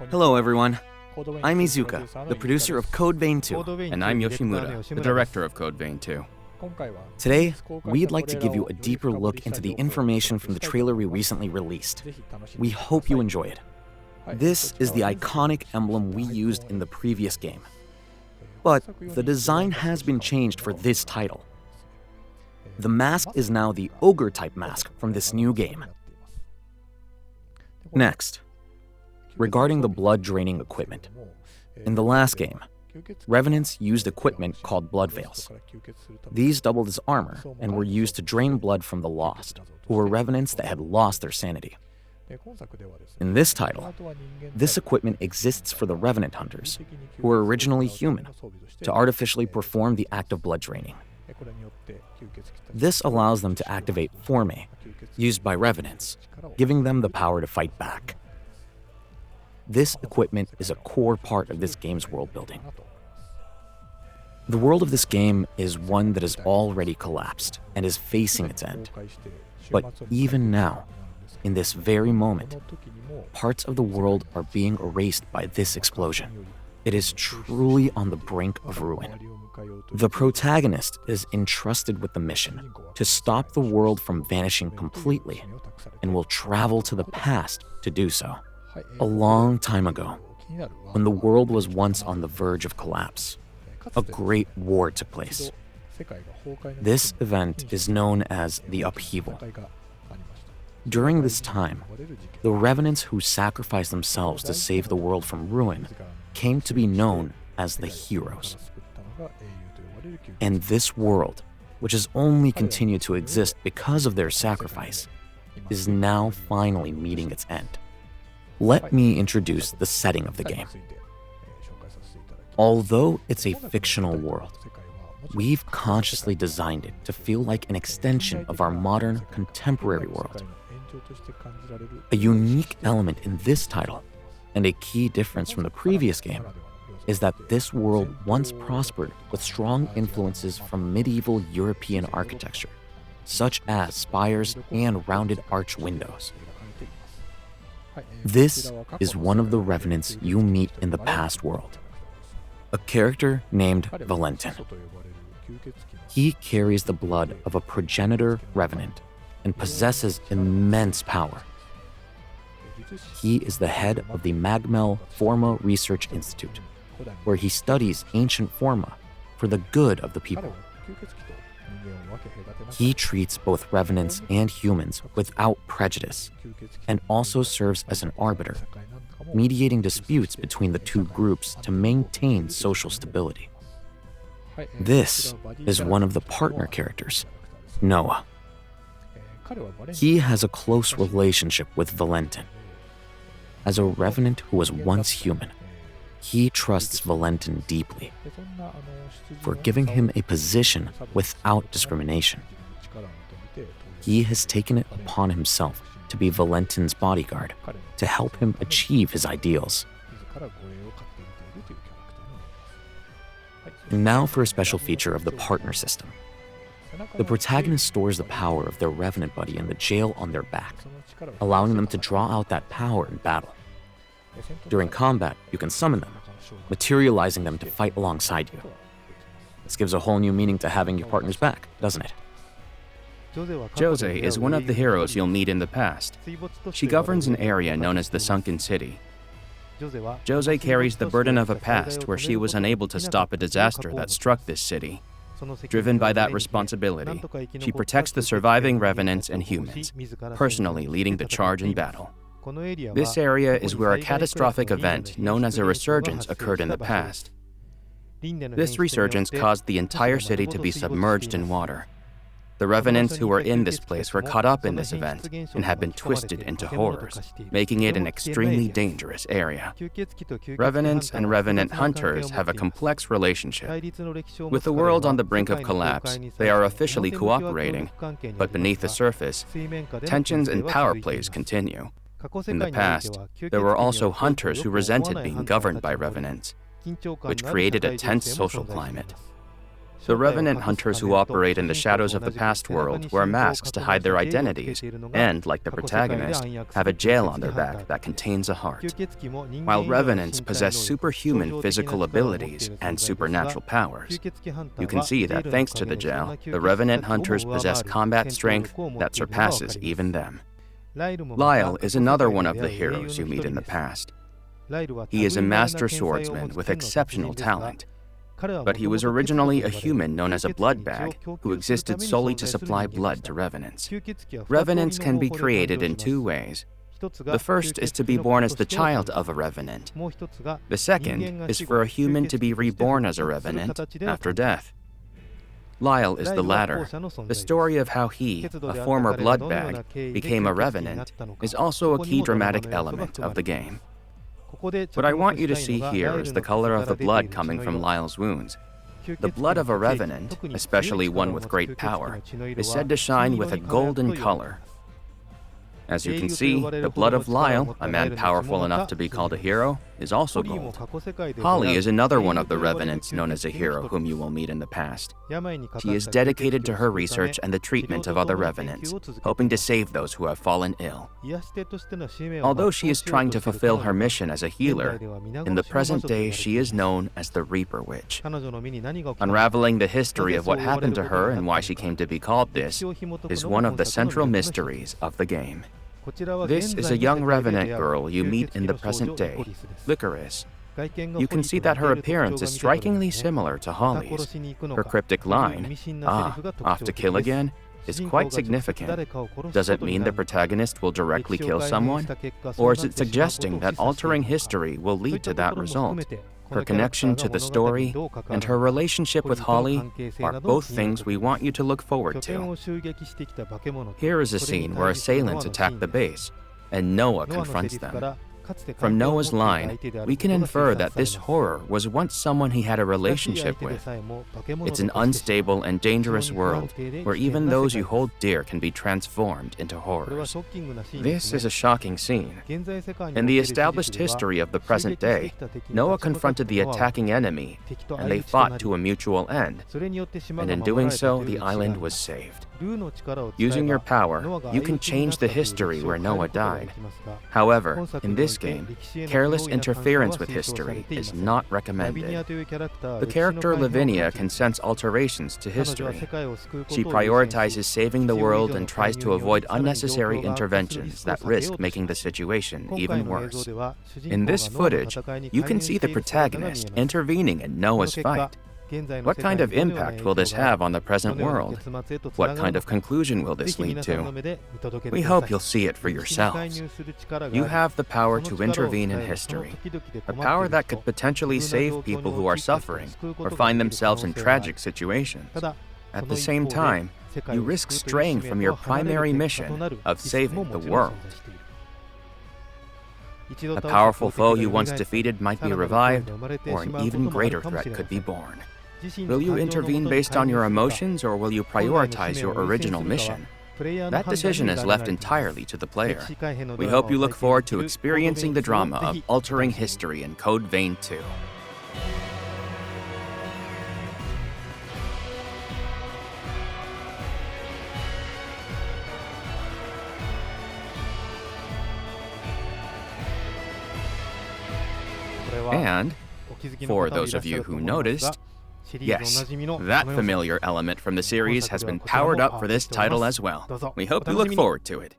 Hello everyone, I'm Iizuka, the producer of Code Vein 2. And I'm Yoshimura, the director of Code Vein 2. Today, we'd like to give you a deeper look into the information from the trailer we recently released. We hope you enjoy it. This is the iconic emblem we used in the previous game. But the design has been changed for this title. The mask is now the ogre-type mask from this new game. Next, regarding the blood-draining equipment. In the last game, Revenants used equipment called blood veils. These doubled as armor and were used to drain blood from the lost, who were Revenants that had lost their sanity. In this title, this equipment exists for the Revenant hunters, who were originally human, to artificially perform the act of blood draining. This allows them to activate Forme, used by Revenants, giving them the power to fight back. This equipment is a core part of this game's world building. The world of this game is one that has already collapsed and is facing its end. But even now, in this very moment, parts of the world are being erased by this explosion. It is truly on the brink of ruin. The protagonist is entrusted with the mission to stop the world from vanishing completely and will travel to the past to do so. A long time ago, when the world was once on the verge of collapse, a great war took place. This event is known as the Upheaval. During this time, the Revenants who sacrificed themselves to save the world from ruin came to be known as the heroes. And this world, which has only continued to exist because of their sacrifice, is now finally meeting its end. Let me introduce the setting of the game. Although it's a fictional world, we've consciously designed it to feel like an extension of our modern, contemporary world. A unique element in this title, and a key difference from the previous game, is that this world once prospered with strong influences from medieval European architecture, such as spires and rounded arch windows. This is one of the Revenants you meet in the past world, a character named Valentin. He carries the blood of a progenitor Revenant and possesses immense power. He is the head of the Magmel Forma Research Institute, where he studies ancient Forma for the good of the people. He treats both Revenants and humans without prejudice, and also serves as an arbiter, mediating disputes between the two groups to maintain social stability. This is one of the partner characters, Noah. He has a close relationship with Valentin. As a Revenant who was once human, he trusts Valentin deeply for giving him a position without discrimination. He has taken it upon himself to be Valentin's bodyguard to help him achieve his ideals. And now for a special feature of the partner system. The protagonist stores the power of their Revenant buddy in the jail on their back, allowing them to draw out that power in battle. During combat, you can summon them, materializing them to fight alongside you. This gives a whole new meaning to having your partner's back, doesn't it? Jose is one of the heroes you'll meet in the past. She governs an area known as the Sunken City. Jose carries the burden of a past where she was unable to stop a disaster that struck this city. Driven by that responsibility, she protects the surviving Revenants and humans, personally leading the charge in battle. This area is where a catastrophic event known as a resurgence occurred in the past. This resurgence caused the entire city to be submerged in water. The Revenants who were in this place were caught up in this event and have been twisted into horrors, making it an extremely dangerous area. Revenants and Revenant hunters have a complex relationship. With the world on the brink of collapse, they are officially cooperating, but beneath the surface, tensions and power plays continue. In the past, there were also hunters who resented being governed by Revenants, which created a tense social climate. The Revenant hunters who operate in the shadows of the past world wear masks to hide their identities and, like the protagonist, have a jail on their back that contains a heart. While Revenants possess superhuman physical abilities and supernatural powers, you can see that thanks to the jail, the Revenant hunters possess combat strength that surpasses even them. Lyle is another one of the heroes you meet in the past. He is a master swordsman with exceptional talent, but he was originally a human known as a blood bag who existed solely to supply blood to Revenants. Revenants can be created in two ways. The first is to be born as the child of a Revenant. The second is for a human to be reborn as a Revenant after death. Lyle is the latter. The story of how he, a former blood bag, became a Revenant is also a key dramatic element of the game. What I want you to see here is the color of the blood coming from Lyle's wounds. The blood of a Revenant, especially one with great power, is said to shine with a golden color. As you can see, the blood of Lyle, a man powerful enough to be called a hero, is also gold. Holly is another one of the Revenants known as a hero whom you will meet in the past. She is dedicated to her research and the treatment of other Revenants, hoping to save those who have fallen ill. Although she is trying to fulfill her mission as a healer, in the present day she is known as the Reaper Witch. Unraveling the history of what happened to her and why she came to be called this is one of the central mysteries of the game. This is a young Revenant girl you meet in the present day, Licorice. You can see that her appearance is strikingly similar to Holly's. Her cryptic line, off to kill again, is quite significant. Does it mean the protagonist will directly kill someone? Or is it suggesting that altering history will lead to that result? Her connection to the story and her relationship with Holly are both things we want you to look forward to. Here is a scene where assailants attack the base, and Noah confronts them. From Noah's line, we can infer that this horror was once someone he had a relationship with. It's an unstable and dangerous world where even those you hold dear can be transformed into horrors. This is a shocking scene. In the established history of the present day, Noah confronted the attacking enemy, and they fought to a mutual end, and in doing so, the island was saved. Using your power, you can change the history where Noah died. However, in this game, careless interference with history is not recommended. The character Lavinia can sense alterations to history. She prioritizes saving the world and tries to avoid unnecessary interventions that risk making the situation even worse. In this footage, you can see the protagonist intervening in Noah's fight. What kind of impact will this have on the present world? What kind of conclusion will this lead to? We hope you'll see it for yourselves. You have the power to intervene in history, a power that could potentially save people who are suffering or find themselves in tragic situations. At the same time, you risk straying from your primary mission of saving the world. A powerful foe you once defeated might be revived, or an even greater threat could be born. Will you intervene based on your emotions, or will you prioritize your original mission? That decision is left entirely to the player. We hope you look forward to experiencing the drama of altering history in Code Vein 2. And, for those of you who noticed, yes, that familiar element from the series has been powered up for this title as well. We hope you look forward to it.